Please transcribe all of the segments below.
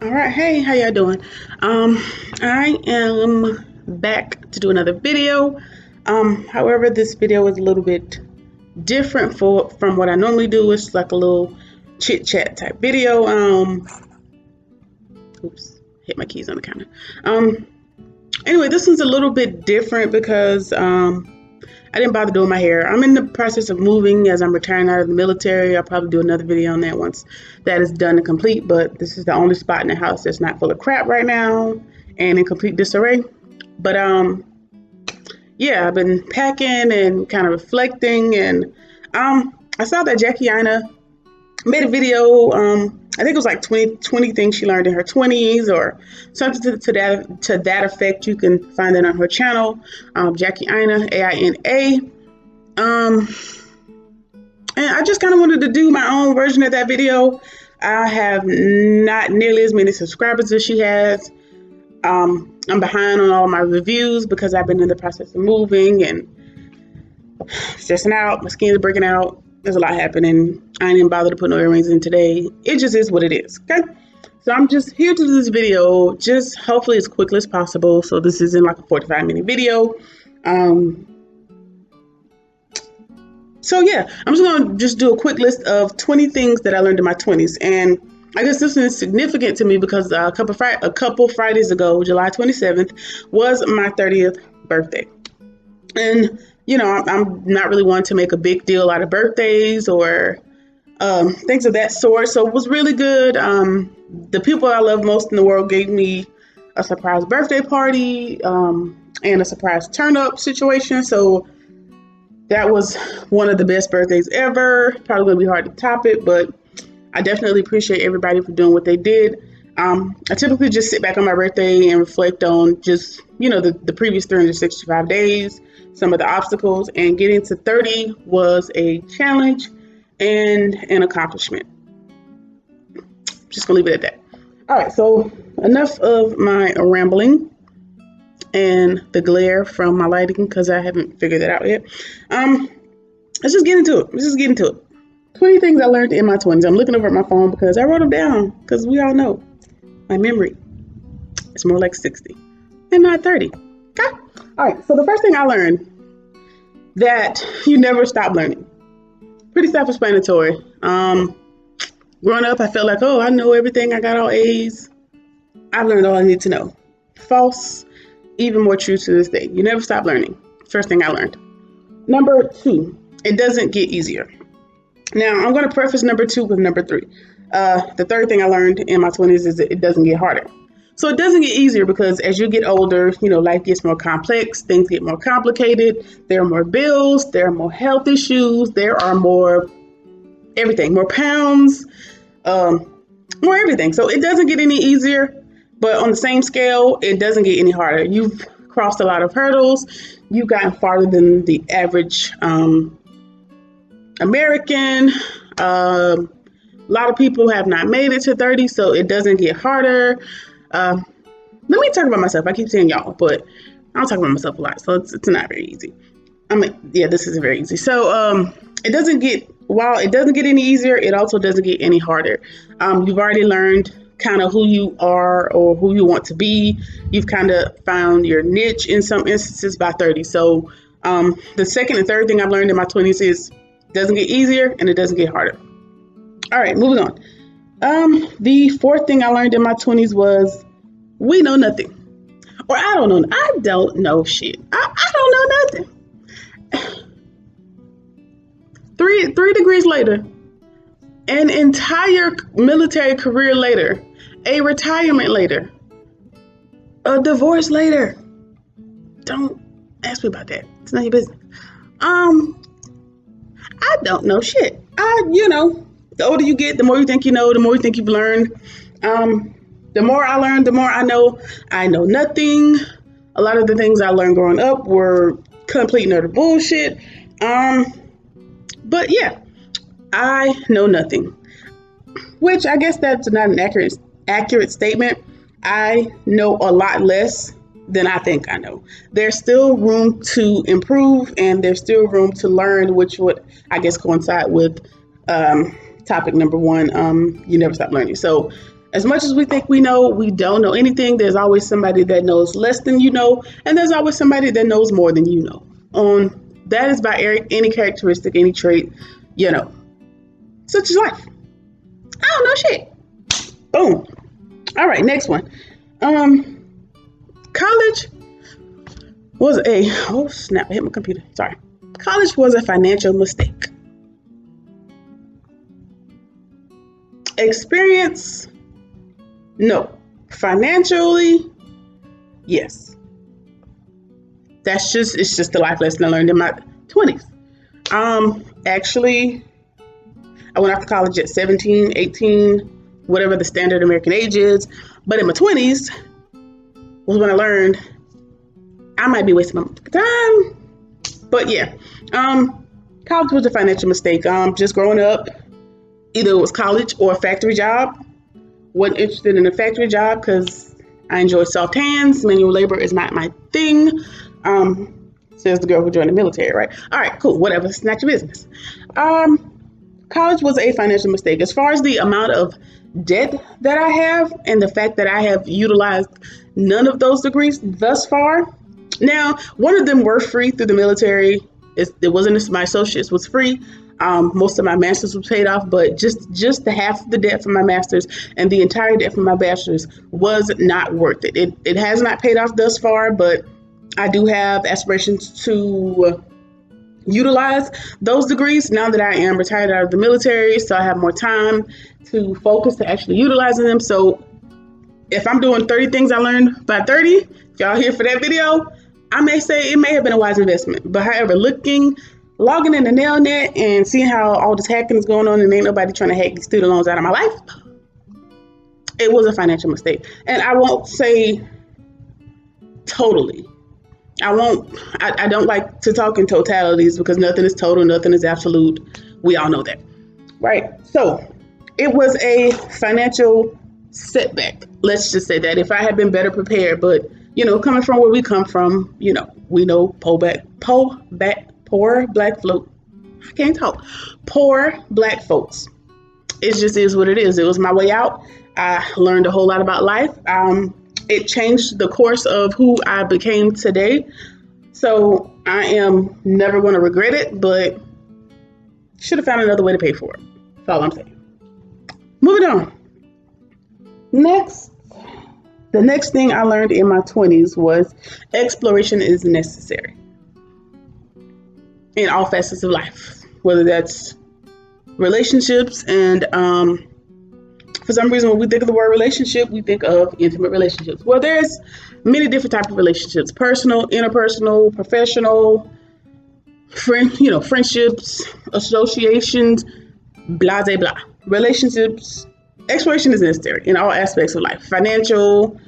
All right, hey, how y'all doing? I am back to do another video. However, this video is a little bit different from what I normally do. It's like a little chit chat type video. Oops, hit my keys on the counter. Anyway, this one's a little bit different because I didn't bother doing my hair. I'm in the process of moving as I'm retiring out of the military. I'll probably do another video on that once that is done and complete, but this is the only spot in the house that's not full of crap right now and in complete disarray. But yeah, I've been packing and kind of reflecting, and I saw that Jackie Aina made a video. I think it was like 20 things she learned in her 20s or something to that effect. You can find that on her channel, Jackie Aina, Aina. And I just kind of wanted to do my own version of that video. I have not nearly as many subscribers as she has. I'm behind on all my reviews because I've been in the process of moving and stressing out. My skin is breaking out. There's a lot happening. I ain't even bothered to put no earrings in today. It just is what it is, okay? So I'm just here to do this video, just hopefully as quickly as possible. So this isn't like a 45-minute video. So yeah, I'm just gonna do a quick list of 20 things that I learned in my 20s. And I guess this is significant to me because a couple Fridays ago, July 27th, was my 30th birthday. And you know, I'm not really one to make a big deal out of birthdays or things of that sort. So it was really good. The people I love most in the world gave me a surprise birthday party and a surprise turn-up situation. So that was one of the best birthdays ever. Probably going to be hard to top it, but I definitely appreciate everybody for doing what they did. I typically just sit back on my birthday and reflect on just, you know, the previous 365 days, some of the obstacles, and getting to 30 was a challenge and an accomplishment. Just gonna leave it at that. All right, so enough of my rambling and the glare from my lighting because I haven't figured that out yet. Let's just get into it. 20 things I learned in my 20s. I'm looking over at my phone because I wrote them down because we all know my memory is more like 60 and not 30. Okay? All right, so the first thing I learned that you never stop learning. Pretty self-explanatory. Growing up, I felt like, oh, I know everything. I got all A's. I've learned all I need to know. False, even more true to this day. You never stop learning. First thing I learned. Number 2, it doesn't get easier. Now, I'm going to preface number 2 with number 3. The third thing I learned in my 20s is that it doesn't get harder. So it doesn't get easier because as you get older, you know, life gets more complex, things get more complicated, there are more bills, there are more health issues, there are more everything, more pounds, more everything. So it doesn't get any easier, but on the same scale, it doesn't get any harder. You've crossed a lot of hurdles. You've gotten farther than the average American. A lot of people have not made it to 30, so it doesn't get harder. Let me talk about myself. I keep saying y'all, but I'll talk about myself a lot, so it's not very easy. I mean, yeah, this isn't very easy. So while it doesn't get any easier, it also doesn't get any harder. You've already learned kind of who you are or who you want to be. You've kind of found your niche in some instances by 30. So the second and third thing I've learned in my 20s is it doesn't get easier and it doesn't get harder. All right, moving on. The fourth thing I learned in my 20s was we know nothing. Or I don't know shit. I don't know nothing. Three degrees later, an entire military career later, a retirement later, a divorce later. Don't ask me about that. It's not your business. I don't know shit. The older you get, the more you think you know, the more you think you've learned. The more I learn, the more I know. I know nothing. A lot of the things I learned growing up were complete and utter bullshit. But yeah, I know nothing. Which I guess that's not an accurate statement. I know a lot less than I think I know. There's still room to improve and there's still room to learn, which would, I guess, coincide with topic number 1, you never stop learning. So As much as we think we know, we don't know anything. There's always somebody that knows less than you know, and there's always somebody that knows more than you know. That is by any characteristic, any trait, you know. Such is life. I don't know shit. Boom. All right, next one. College was oh snap, I hit my computer. Sorry. College was a financial mistake. Experience, no. Financially, yes. It's just the life lesson I learned in my 20s. Actually, I went off to college at 17, 18, whatever the standard American age is. But in my 20s was when I learned I might be wasting my time. But yeah, college was a financial mistake. Just growing up, either it was college or a factory job. Wasn't interested in a factory job because I enjoy soft hands. Manual labor is not my thing. Says the girl who joined the military, right? All right, cool, whatever. It's not your business. College was a financial mistake. As far as the amount of debt that I have and the fact that I have utilized none of those degrees thus far. Now, one of them were free through the military. It wasn't, my associates was free. Most of my master's was paid off, but just the half of the debt for my master's and the entire debt for my bachelor's was not worth it. It has not paid off thus far, but I do have aspirations to utilize those degrees now that I am retired out of the military, so I have more time to focus to actually utilizing them. So if I'm doing 30 things I learned by 30, if y'all here for that video, I may say it may have been a wise investment. But however, logging in the Nailnet and seeing how all this hacking is going on and ain't nobody trying to hack these student loans out of my life, it was a financial mistake. And I won't say totally. I don't like to talk in totalities because nothing is total, nothing is absolute. We all know that, right? So it was a financial setback. Let's just say that if I had been better prepared, but coming from where we come from, we know poor black folk. I can't talk. Poor black folks. It just is what it is. It was my way out. I learned a whole lot about life. It changed the course of who I became today. So I am never going to regret it, but should have found another way to pay for it. That's all I'm saying. Moving on. The next thing I learned in my 20s was exploration is necessary in all facets of life, whether that's relationships and for some reason, when we think of the word relationship, we think of intimate relationships. Well, there's many different types of relationships: personal, interpersonal, professional, friendships, associations, blah, blah, blah. Relationships, exploration is necessary in all aspects of life. Financial,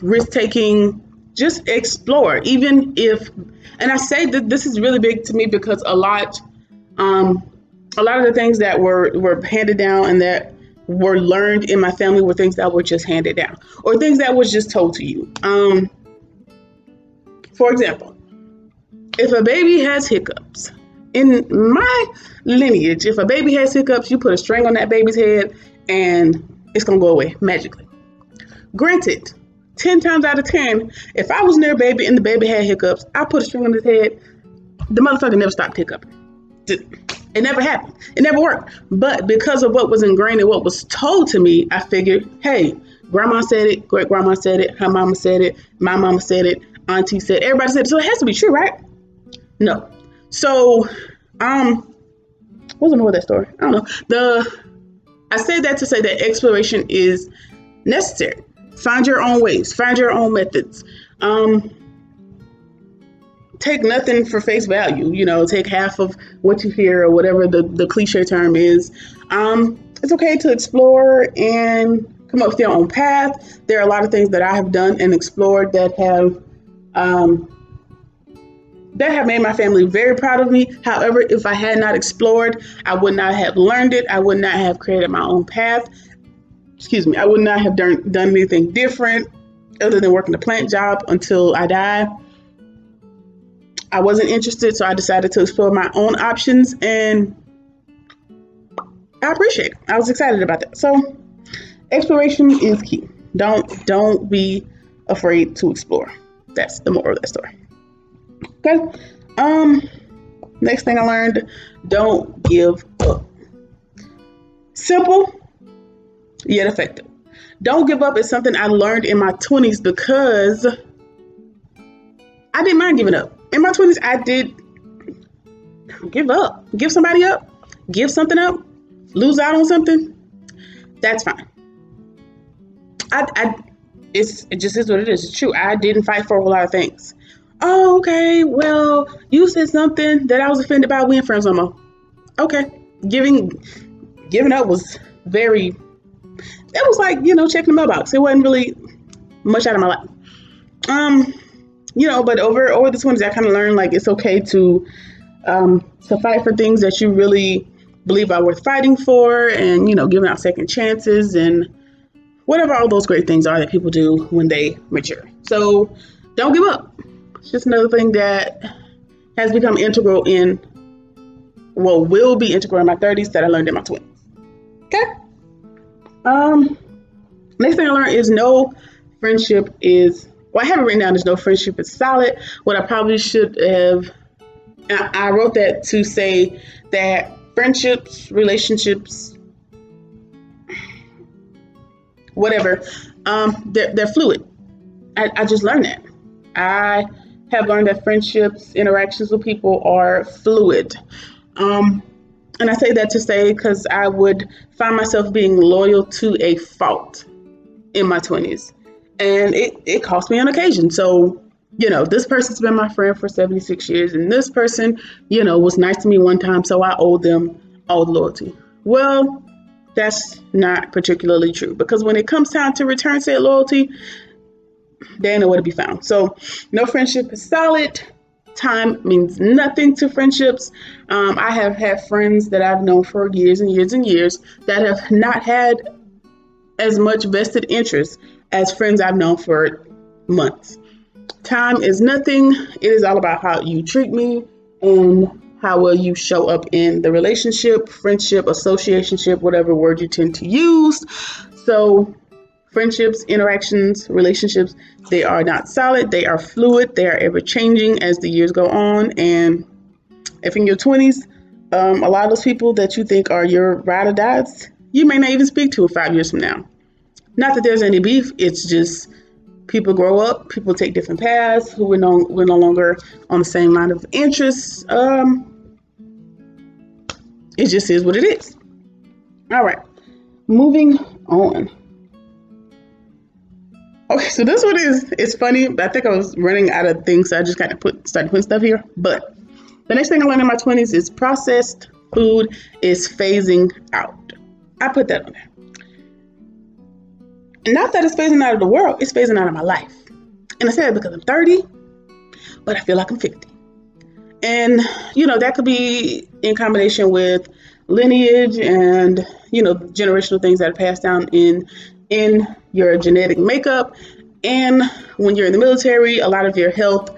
risk-taking, just explore. Even if, and I say that this is really big to me because a lot of the things that were handed down and that were learned in my family were things that were just handed down or things that was just told to you. For example, if a baby has hiccups, in my lineage, if a baby has hiccups, you put a string on that baby's head and it's going to go away magically. Granted, 10 times out of 10, if I was near a baby and the baby had hiccups, I put a string on his head, the motherfucker never stopped hiccuping. It never happened. It never worked. But because of what was ingrained and what was told to me, I figured, hey, grandma said it, great grandma said it, her mama said it, my mama said it, auntie said it, everybody said it. So it has to be true, right? No. So, what's the more of that story? I don't know. I say that to say that exploration is necessary. Find your own ways, find your own methods. Take nothing for face value, take half of what you hear or whatever the cliche term is. It's okay to explore and come up with your own path. There are a lot of things that I have done and explored that have made my family very proud of me. However, if I had not explored, I would not have learned it. I would not have created my own path. I would not have done anything different other than working a plant job until I die. I wasn't interested, so I decided to explore my own options, and I appreciate it. I was excited about that. So Exploration is key. Don't be afraid to explore. That's the moral of that story. Okay. Next thing I learned, don't give up. Simple yet effective. Don't give up is something I learned in my 20s because I didn't mind giving up. In my 20s, I did give up. Give somebody up. Give something up. Lose out on something. That's fine. It just is what it is. It's true. I didn't fight for a whole lot of things. Oh, okay. Well, you said something that I was offended by. We ain't friends no more. Okay. Giving up was very. It was like, checking the mailbox. It wasn't really much out of my life. But over the 20s, I kind of learned like it's okay to fight for things that you really believe are worth fighting for, and giving out second chances and whatever all those great things are that people do when they mature. So don't give up. It's just another thing that has become integral will be integral in my 30s that I learned in my 20s. Okay. Next thing I learned is no friendship is, I have it written down as no friendship is solid. What I probably should have, I wrote that to say that friendships, relationships, whatever, they're fluid. I just learned that. I have learned that friendships, interactions with people are fluid. And I say that to say because I would find myself being loyal to a fault in my 20s. And it cost me on occasion. So, this person's been my friend for 76 years. And this person, was nice to me one time. So I owe them all the loyalty. Well, that's not particularly true. Because when it comes time to return said loyalty, they ain't nowhere to be found. So no friendship is solid. Time means nothing to friendships. I have had friends that I've known for years and years and years that have not had as much vested interest as friends I've known for months. Time is nothing. It is all about how you treat me and how well you show up in the relationship, friendship, associationship, whatever word you tend to use. So friendships, interactions, relationships, they are not solid. They are fluid. They are ever changing as the years go on. And if in your 20s, a lot of those people that you think are your ride or dies, you may not even speak to 5 years from now. Not that there's any beef. It's just people grow up. People take different paths. We're no longer on the same line of interests. It just is what it is. All right. Moving on. Okay, so this one is funny. I think I was running out of things, so I just kind of started putting stuff here. But the next thing I learned in my 20s is processed food is phasing out. I put that on there. Not that it's phasing out of the world, it's phasing out of my life. And I say that because I'm 30, but I feel like I'm 50. And, that could be in combination with lineage and, generational things that are passed down in your genetic makeup. And when you're in the military, a lot of your health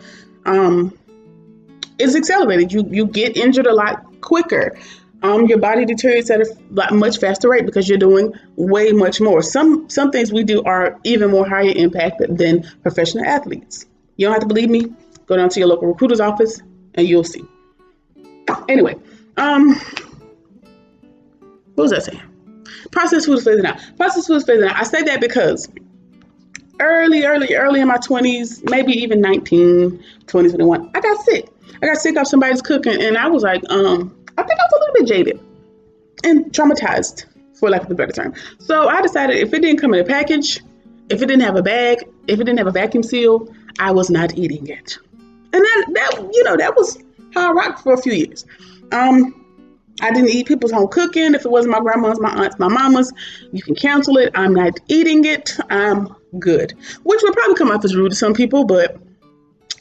is accelerated. You get injured a lot quicker. Your body deteriorates at a much faster rate because you're doing way much more. Some things we do are even more higher impact than professional athletes. You don't have to believe me. Go down to your local recruiter's office and you'll see. Anyway, what was I saying? Processed food is phasing out. Processed food is phasing out. I say that because early in my 20s, maybe even 19, 20, 21, I got sick. I got sick of somebody's cooking, and I was like, I think I was a little bit jaded and traumatized, for lack of a better term. So I decided if it didn't come in a package, if it didn't have a bag, if it didn't have a vacuum seal, I was not eating it. And that was how I rocked for a few years. I didn't eat people's home cooking. If it wasn't my grandma's, my aunt's, my mama's, you can cancel it. I'm not eating it. I'm good. Which would probably come off as rude to some people, but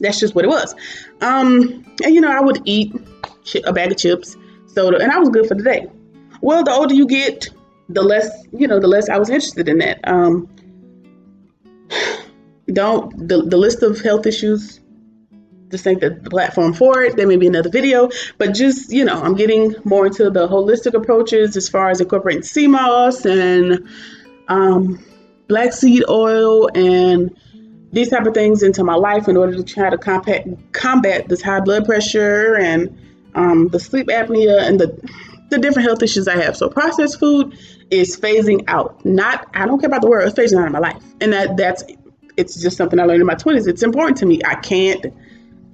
that's just what it was. And I would eat a bag of chips, soda, and I was good for the day. Well, the older you get, the less I was interested in that. The list of health issues, just think that the platform for it, there may be another video, but just, I'm getting more into the holistic approaches as far as incorporating CMOS and black seed oil and these type of things into my life in order to try to combat this high blood pressure and the sleep apnea and the different health issues I have. So processed food is phasing out. I don't care about the word, it's phasing out of my life. And it's just something I learned in my 20s. It's important to me. I can't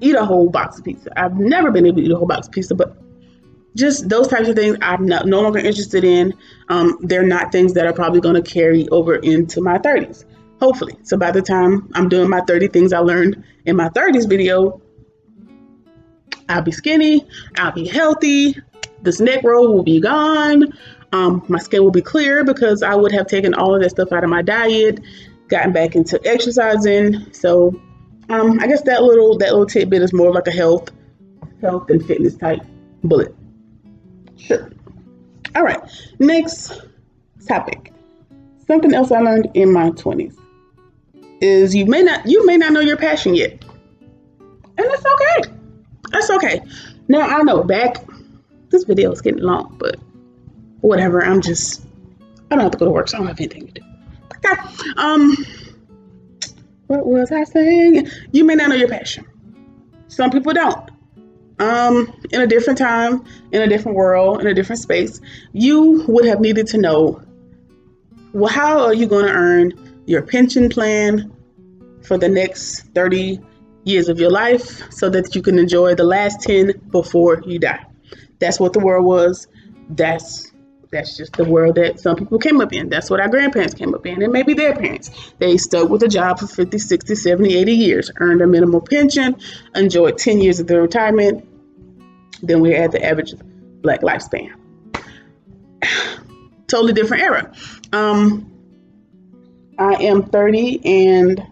eat a whole box of pizza. I've never been able to eat a whole box of pizza, but just those types of things I'm no longer interested in. They're not things that are probably going to carry over into my 30s, hopefully. So by the time I'm doing my 30 things I learned in my 30s video, I'll be skinny, I'll be healthy, this neck roll will be gone, my skin will be clear because I would have taken all of that stuff out of my diet, gotten back into exercising. So I guess that little tidbit is more of like a health and fitness type bullet. Sure. All right. Next topic. Something else I learned in my 20s is you may not know your passion yet. And that's okay. That's okay. Now I know this video is getting long, but whatever. I don't have to go to work, so I don't have anything to do. Okay. What was I saying? You may not know your passion. Some people don't. In a different time, in a different world, in a different space, you would have needed to know, well, how are you going to earn your pension plan for the next 30 years of your life so that you can enjoy the last 10 before you die? That's what the world was. That's just the world that some people came up in. That's what our grandparents came up in, and maybe their parents. They stuck with a job for 50, 60, 70, 80 years, earned a minimal pension, enjoyed 10 years of their retirement. Then we're at the average Black lifespan. Totally different era. I am 30, and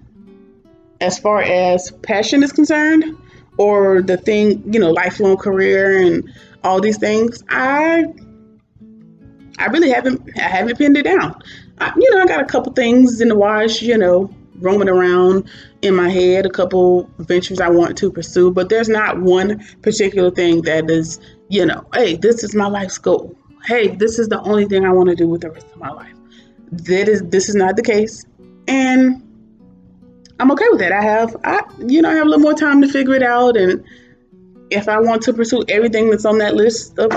as far as passion is concerned, or the thing, lifelong career and all these things, I really haven't pinned it down. I got a couple things in the wash, roaming around in my head, a couple ventures I want to pursue, but there's not one particular thing that is, hey, this is my life's goal. Hey, this is the only thing I want to do with the rest of my life. This is not the case. And I'm okay with that. I have a little more time to figure it out. And if I want to pursue everything that's on that list of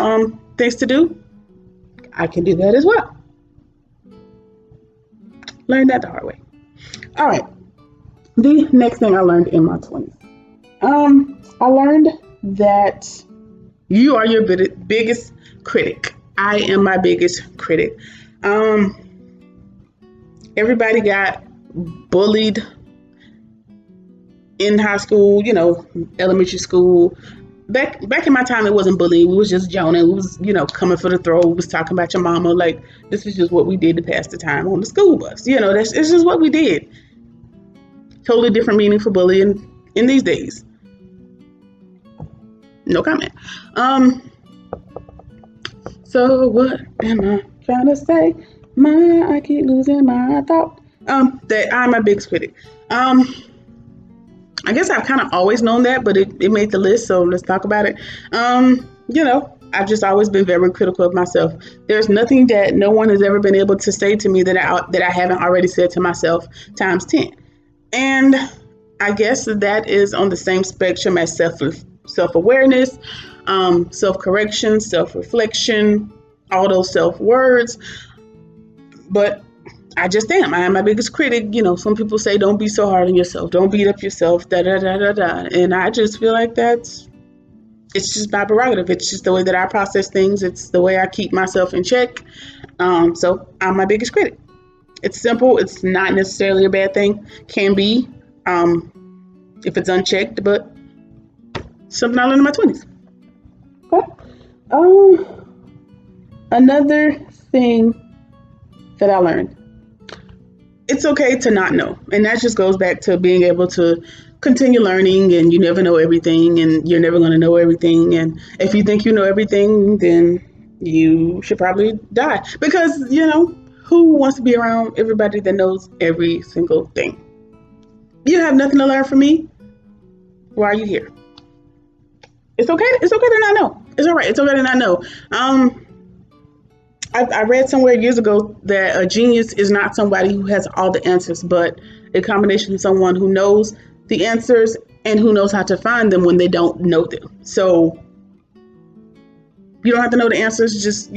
things to do, I can do that as well. Learned that the hard way. All right. The next thing I learned in my 20s. I learned that you are your biggest critic. I am my biggest critic. Everybody got bullied in high school, elementary school. Back in my time, it wasn't bullying. We was just joning. We was, coming for the throat. We was talking about your mama. Like, this is just what we did to pass the time on the school bus. It's just what we did. Totally different meaning for bullying in these days. No comment. So what am I trying to say? I keep losing my thought. That I'm my biggest critic. I guess I've kind of always known that, but it made the list, so let's talk about it. I've just always been very critical of myself. There's nothing that no one has ever been able to say to me that I haven't already said to myself times 10. And I guess that is on the same spectrum as self-awareness, self-correction, self-reflection, all those self-words. But I just am. I am my biggest critic. Some people say, don't be so hard on yourself. Don't beat up yourself, And I just feel like it's just my prerogative. It's just the way that I process things. It's the way I keep myself in check. So I'm my biggest critic. It's simple. It's not necessarily a bad thing. Can be, if it's unchecked, but something I learned in my 20s. Okay. Another thing that I learned. It's okay to not know. And that just goes back to being able to continue learning, and you never know everything, and you're never going to know everything. And if you think you know everything, then you should probably die. Because, who wants to be around everybody that knows every single thing? You have nothing to learn from me. Why are you here? It's okay. It's okay to not know. It's all right. It's okay to not know. I read somewhere years ago that a genius is not somebody who has all the answers, but a combination of someone who knows the answers and who knows how to find them when they don't know them. So you don't have to know the answers, just,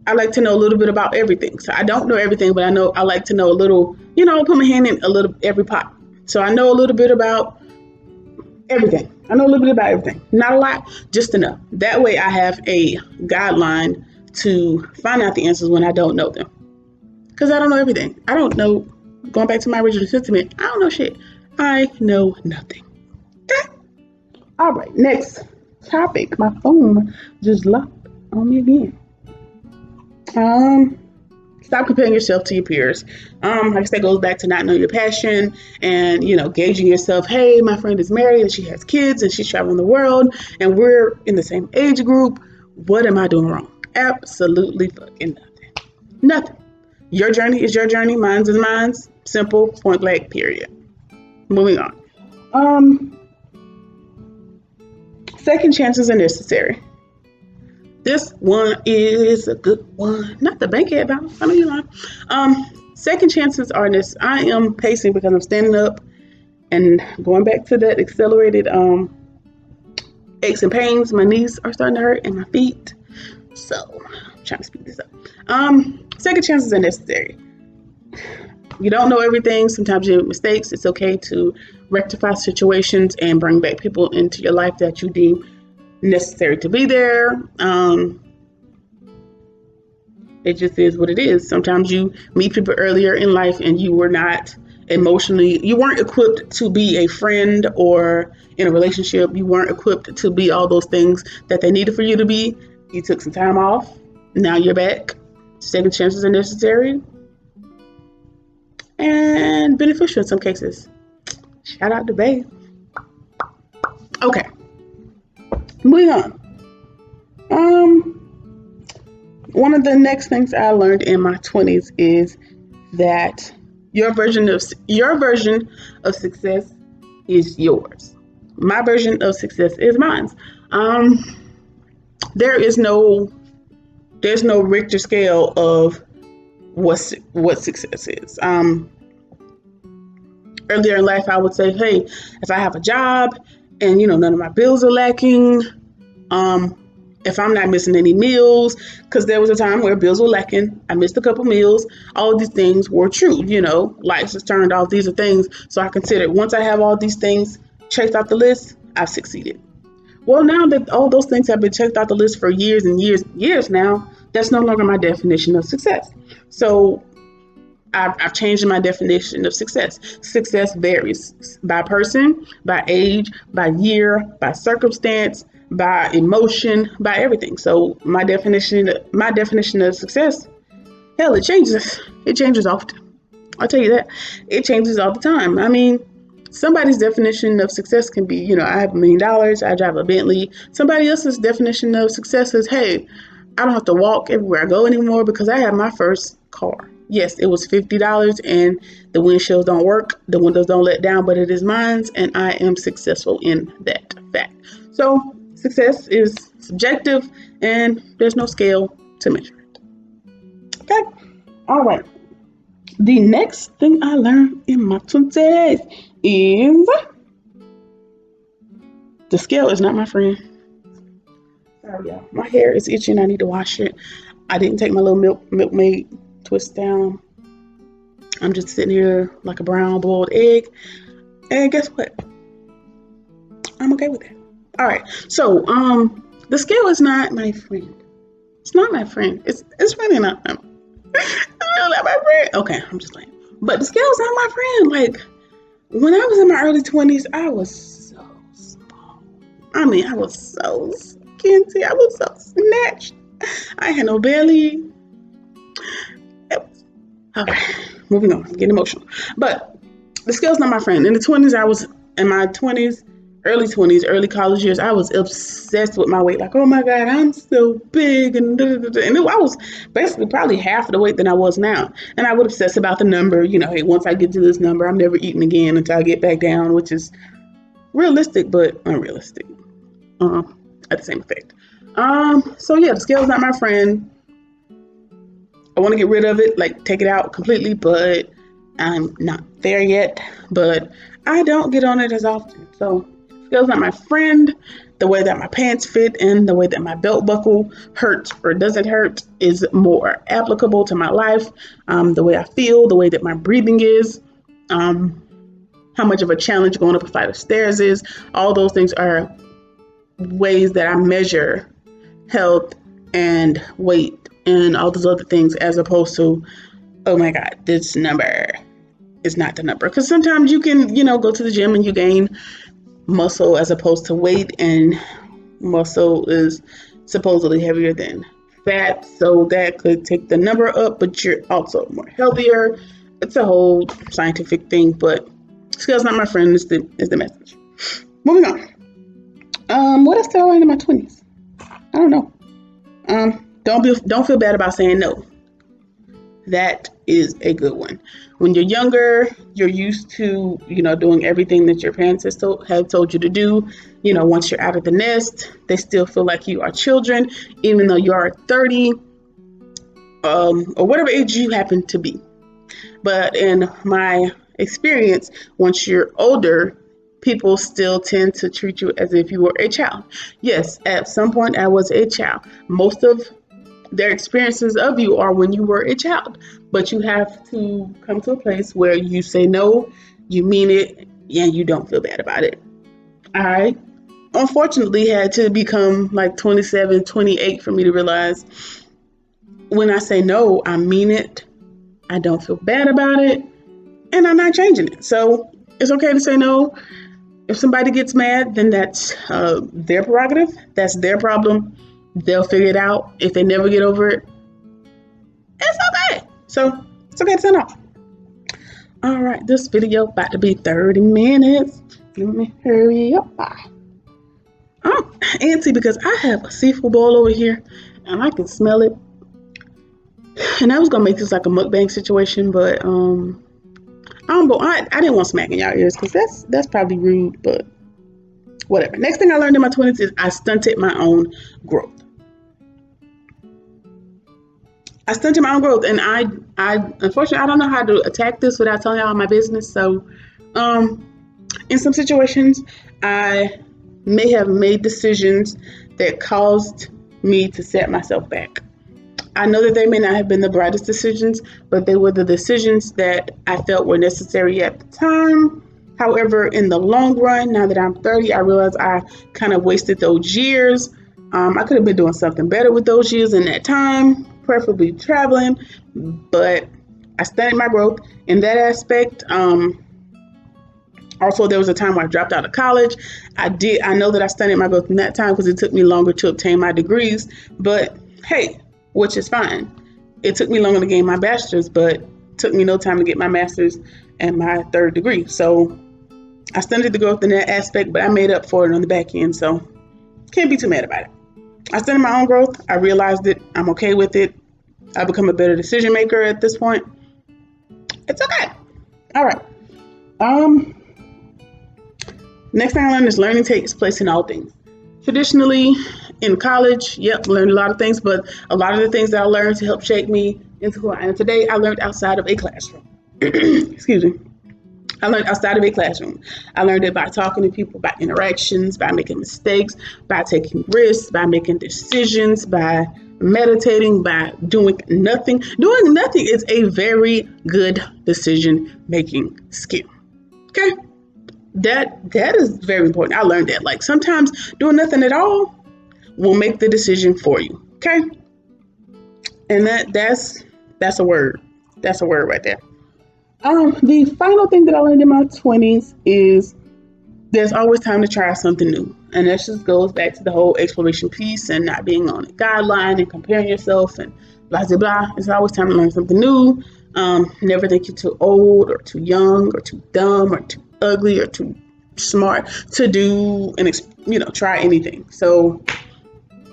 I like to know a little bit about everything. So I don't know everything, but I like to know a little, put my hand in a little every pot. So I know a little bit about everything. I know a little bit about everything. Not a lot, just enough. That way I have a guideline to find out the answers when I don't know them. Because I don't know everything. I don't know, going back to my original sentiment, I don't know shit. I know nothing. Okay? All right, next topic. My phone just locked on me again. Stop comparing yourself to your peers. I guess that goes back to not knowing your passion and, gauging yourself. Hey, my friend is married and she has kids and she's traveling the world and we're in the same age group. What am I doing wrong? Absolutely fucking nothing. Nothing. Your journey is your journey. Mine's is mine's. Simple, point blank, period. Moving on. Second chances are necessary. This one is a good one. Not the bankhead bounce. I know you're lying. Second chances are necessary. I am pacing because I'm standing up and going back to that accelerated aches and pains. My knees are starting to hurt and my feet. So I'm trying to speed this up. Second chances are necessary. You don't know everything. Sometimes you make mistakes. It's okay to rectify situations and bring back people into your life that you deem necessary to be there. It just is what it is. Sometimes you meet people earlier in life and you were not you weren't equipped to be a friend or in a relationship. You weren't equipped to be all those things that they needed for you to be. You took some time off. Now you're back. Second chances are necessary and beneficial in some cases. Shout out to Bae. Okay. Moving on. One of the next things I learned in my 20s is that your version of success is yours. My version of success is mine. There's no Richter scale of what success is. Earlier in life, I would say, hey, if I have a job and none of my bills are lacking, if I'm not missing any meals, because there was a time where bills were lacking, I missed a couple meals. All of these things were true. Lights has turned off. These are things. So I considered once I have all these things checked off the list, I've succeeded. Well, now that all those things have been checked off the list for years and years now, that's no longer my definition of success. So I've changed my definition of success. Success varies by person, by age, by year, by circumstance, by emotion, by everything. So my definition of success, hell, it changes. It changes often. I'll tell you that. It changes all the time. I mean, somebody's definition of success can be, I have $1 million, I drive a Bentley. Somebody else's definition of success is, hey, I don't have to walk everywhere I go anymore because I have my first car. Yes, it was $50 and the windshields don't work, the windows don't let down, but it is mine and I am successful in that fact. So success is subjective and there's no scale to measure it. Okay, all right. The next thing I learned in my 20s is the scale is not my friend. Sorry, y'all. My hair is itching. I need to wash it. I didn't take my little milkmaid twist down. I'm just sitting here like a brown boiled egg. And guess what? I'm okay with that. All right. So, the scale is not my friend. It's not my friend. It's really not. It's really not my friend. Okay, I'm just playing. But the scale is not my friend. Like, when I was in my early 20s, I was so small. I mean, I was so skinty. I was so snatched. I had no belly. Okay, moving on. I'm getting emotional. But the scale's not my friend. In the 20s, I was in my 20s, early college years, I was obsessed with my weight. Like, oh my God, I'm so big. And I was basically probably half of the weight than I was now. And I would obsess about the number. Hey, once I get to this number, I'm never eating again until I get back down, which is realistic, but unrealistic at the same effect. So yeah, the scale's not my friend. I want to get rid of it, like take it out completely, but I'm not there yet. But I don't get on it as often. So scale's not my friend. The way that my pants fit and the way that my belt buckle hurts or doesn't hurt is more applicable to my life. The way I feel, the way that my breathing is, how much of a challenge going up a flight of stairs is. All those things are ways that I measure health and weight and all those other things, as opposed to, oh my God, this number is not the number. Because sometimes you can, go to the gym and you gain muscle as opposed to weight, and muscle is supposedly heavier than fat, so that could take the number up, but you're also more healthier. It's a whole scientific thing, but scale's not my friend is the message. Moving on. What else did I learn in my 20s? I don't know. Don't feel bad about saying no. That is a good one. When you're younger, you're used to, doing everything that your parents have told you to do. Once you're out of the nest, they still feel like you are children, even though you are 30, or whatever age you happen to be. But in my experience, once you're older, people still tend to treat you as if you were a child. Yes, at some point I was a child. Most of their experiences of you are when you were a child, but you have to come to a place where you say no, you mean it, and you don't feel bad about it. I unfortunately had to become like 27, 28 for me to realize when I say no, I mean it. I don't feel bad about it, and I'm not changing it. So it's okay to say no. If somebody gets mad, then that's their prerogative. That's their problem. They'll figure it out. If they never get over it, it's okay. So it's okay to say no. All right, this video about to be 30 minutes. Let me hurry up. I'm antsy because I have a seafood bowl over here and I can smell it. And I was gonna make this like a mukbang situation, but I didn't want smack in y'all ears because that's probably rude, but whatever. Next thing I learned in my 20s is I stunted my own growth. And I unfortunately, I don't know how to attack this without telling y'all my business. So, in some situations, I may have made decisions that caused me to set myself back. I know that they may not have been the brightest decisions, but they were the decisions that I felt were necessary at the time. However, in the long run, now that I'm 30, I realize I kind of wasted those years. I could have been doing something better with those years in that time, preferably traveling, but I stunted my growth in that aspect. Also, there was a time where I dropped out of college. I know that I stunted my growth in that time because it took me longer to obtain my degrees, but hey, which is fine. It took me longer to gain my bachelor's, but it took me no time to get my master's and my third degree. So I stunted the growth in that aspect, but I made up for it on the back end, so can't be too mad about it. I stunted my own growth. I realized it. I'm okay with it. I've become a better decision maker at this point. It's okay. All right. Next thing I learned is learning takes place in all things. Traditionally, in college, learned a lot of things, but a lot of the things that I learned to help shape me into who I am today, I learned outside of a classroom. Excuse me. I learned outside of a classroom. I learned it by talking to people, by interactions, by making mistakes, by taking risks, by making decisions, by meditating, by doing nothing. Doing nothing is a very good decision-making skill. Okay? That is very important. I learned that. Like sometimes doing nothing at all will make the decision for you. Okay? And that's a word. That's a word right there. The final thing that I learned in my 20s is there's always time to try something new. And that just goes back to the whole exploration piece and not being on a guideline and comparing yourself and blah, blah, blah. It's always time to learn something new. Never think you're too old or too young or too dumb or too ugly or too smart to do and, try anything. So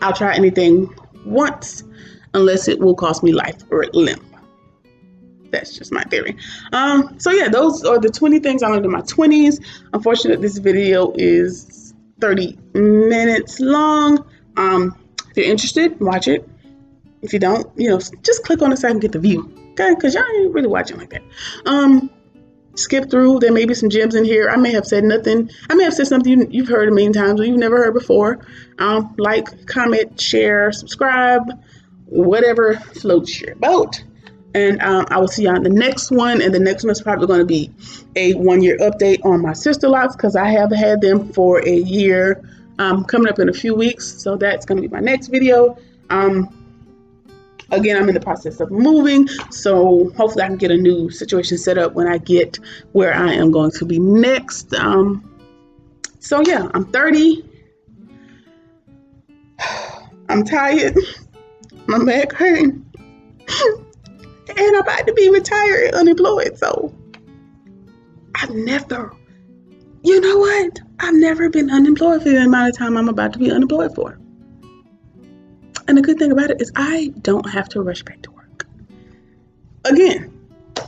I'll try anything once unless it will cost me life or limb. That's just my theory. So yeah, those are the 20 things I learned in my 20s. Unfortunately, this video is 30 minutes long. If you're interested, watch it. If you don't, just click on the site and get the view. Okay, because y'all ain't really watching like that. Skip through. There may be some gems in here. I may have said nothing. I may have said something you've heard a million times or you've never heard before. Like, comment, share, subscribe, whatever floats your boat. And I will see y'all in the next one. And the next one is probably going to be a 1-year update on my sister locks because I have had them for a year, coming up in a few weeks. So that's going to be my next video. Again, I'm in the process of moving, so hopefully I can get a new situation set up when I get where I am going to be next. So yeah, I'm 30. I'm tired. My back hurting. And I'm about to be retired and unemployed. So I've never been unemployed for the amount of time I'm about to be unemployed for. And the good thing about it is I don't have to rush back to work. Again,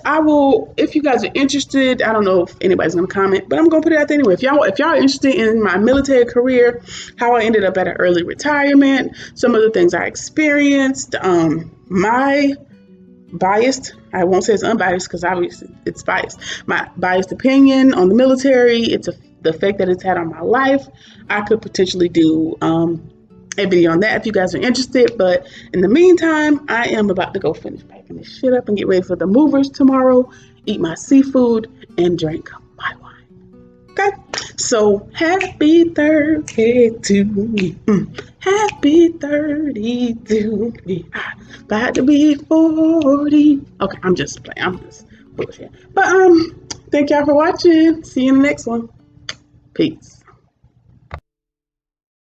I will, if you guys are interested, I don't know if anybody's going to comment, but I'm going to put it out there anyway. If y'all are interested in my military career, how I ended up at an early retirement, some of the things I experienced, my biased, I won't say it's unbiased because obviously it's biased, my biased opinion on the military, the effect that it's had on my life, I could potentially do a video on that if you guys are interested. But in the meantime, I am about to go finish packing this shit up and get ready for the movers tomorrow, eat my seafood, and drink my wine. Okay? So happy 30 to me. Happy 30 to me. About to be 40. Okay, I'm just playing. I'm just bullshit. But thank y'all for watching. See you in the next one. Peace.